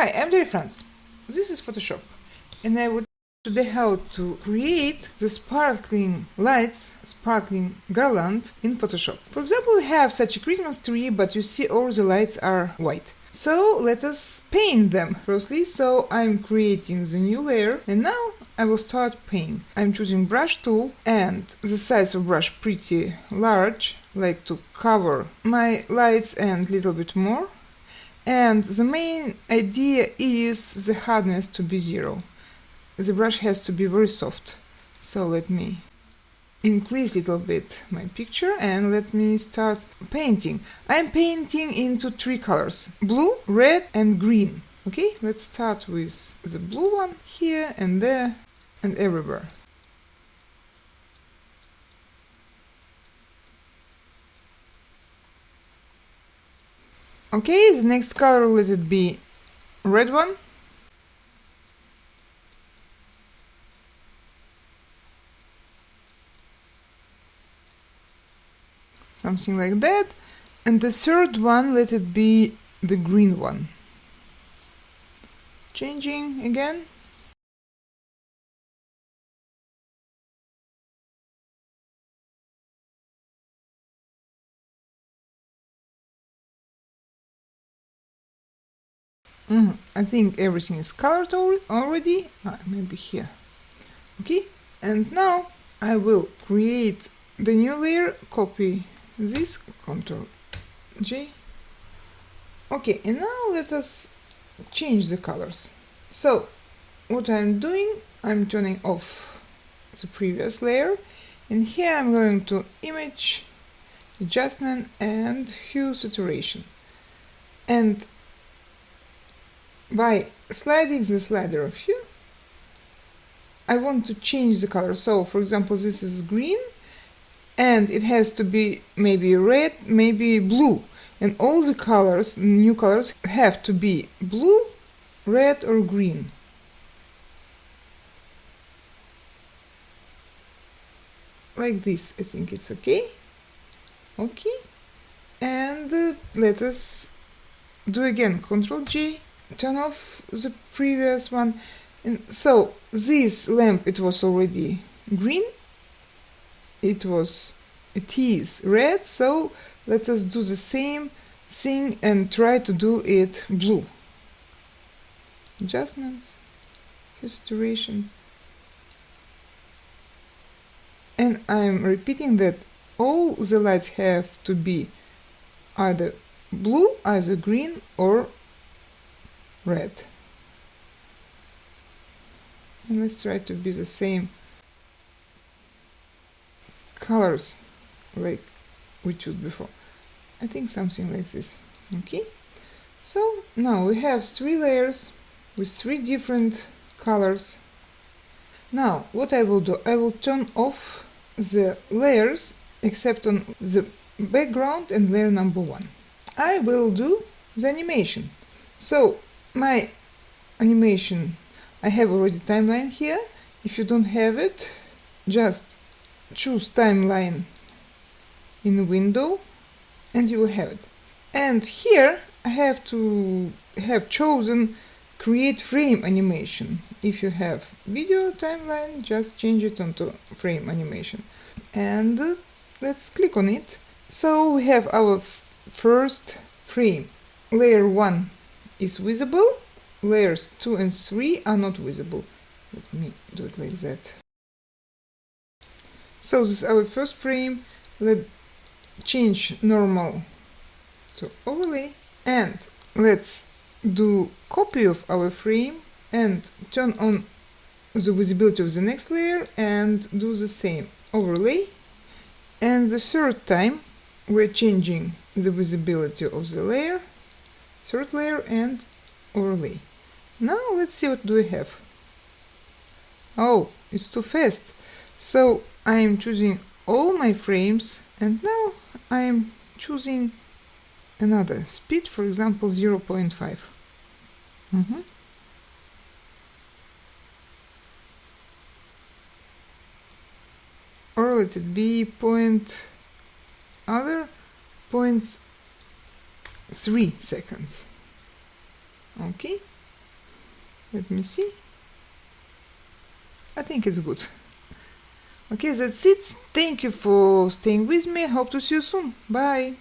Hi, I'm dear friends. This is Photoshop, and I would today how to create the sparkling lights, sparkling garland in Photoshop. For example, we have such a Christmas tree, but you see all the lights are white. So let us paint them firstly. So I'm creating the new layer, and now I will start painting. I'm choosing brush tool, and the size of brush pretty large, like to cover my lights and little bit more. And the main idea is the hardness to be 0. The brush has to be very soft. So let me increase a little bit my picture and let me start painting. I'm painting into 3 colors: blue, red and green. Okay, let's start with the blue one here and there and everywhere. Okay, the next color, let it be red one. Something like that. And the third one, let it be the green one. Changing again. I think everything is colored already. Maybe here. Okay, and now I will create the new layer, copy this, Ctrl J. Okay, and now let us change the colors. So what I'm doing, I'm turning off the previous layer, and here I'm going to Image, Adjustment and Hue Saturation. And by sliding the slider of hue, I want to change the color. So for example, this is green and it has to be maybe red, maybe blue, and all the colors, new colors, have to be blue, red or green. Like this, I think it's okay. Okay, and let us do again, Ctrl J, turn off the previous one. And so this lamp, it was already green, it is red, so let us do the same thing and try to do it blue. Adjustments, hue saturation, and I'm repeating that all the lights have to be either blue, either green or red. And let's try to be the same colors like we chose before. I think something like this. Okay, so now we have 3 layers with 3 different colors. Now what I will do, I will turn off the layers except on the background and layer number 1. I will do the animation. So my animation, I have already timeline here. If you don't have it, just choose timeline in the window and you will have it. And here I have to have chosen create frame animation. If you have video timeline, just change it onto frame animation. And let's click on it. So we have our first frame. Layer 1 is visible. Layers 2 and 3 are not visible. Let me do it like that. So this is our first frame. Let's change normal to overlay, and let's do copy of our frame and turn on the visibility of the next layer and do the same overlay. And the third time we're changing the visibility of the layer, third layer, and overlay. Now let's see what do we have. Oh, it's too fast. So I'm choosing all my frames, and now I'm choosing another speed, for example 0.5. Or let it be other 0.3 seconds. Okay, Let me see. I think it's good. Okay, that's it. Thank you for staying with me. Hope to see you soon. Bye.